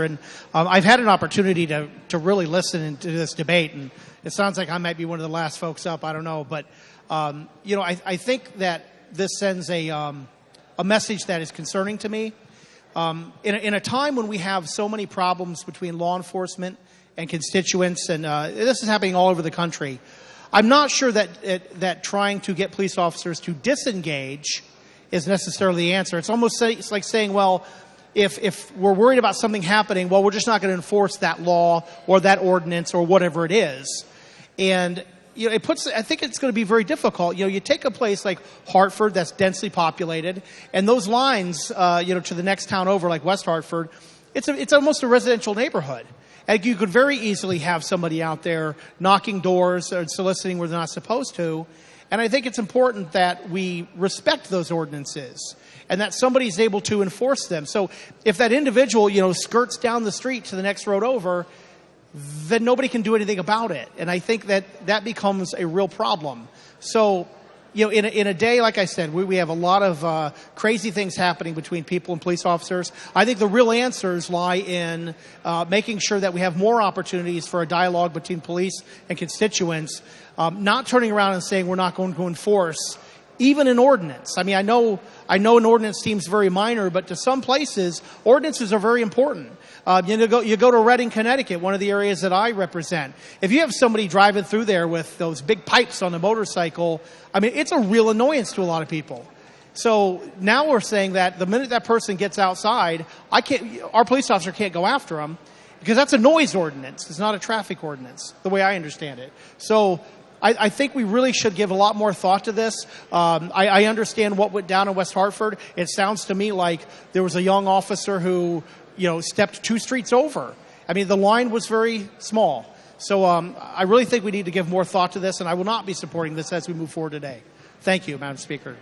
And I've had an opportunity to really listen to this debate, and it sounds like I might be one of the last folks up. I don't know, but I think that this sends a message that is concerning to me. In a time when we have so many problems between law enforcement and constituents, and this is happening all over the country, I'm not sure that trying to get police officers to disengage is necessarily the answer. It's like saying, well, if we're worried about something happening, well, we're just not going to enforce that law or that ordinance or whatever it is. And I think it's going to be very difficult. You take a place like Hartford that's densely populated, and those lines, to the next town over, like West Hartford, it's almost a residential neighborhood. And you could very easily have somebody out there knocking doors or soliciting where they're not supposed to. And I think it's important that we respect those ordinances and that somebody's able to enforce them. So if that individual, skirts down the street to the next road over, then nobody can do anything about it. And I think that becomes a real problem. So, in a day, like I said, we have a lot of crazy things happening between people and police officers. I think the real answers lie in making sure that we have more opportunities for a dialogue between police and constituents, not turning around and saying we're not going to enforce even an ordinance. I mean, I know an ordinance seems very minor, but to some places, ordinances are very important. You go to Reading, Connecticut, one of the areas that I represent. If you have somebody driving through there with those big pipes on a motorcycle, I mean, it's a real annoyance to a lot of people. So now we're saying that the minute that person gets outside, our police officer can't go after them because that's a noise ordinance. It's not a traffic ordinance, the way I understand it. So I think we really should give a lot more thought to this. I understand what went down in West Hartford. It sounds to me like there was a young officer who, stepped 2 streets over. I mean, the line was very small. So I really think we need to give more thought to this, and I will not be supporting this as we move forward today. Thank you, Madam Speaker.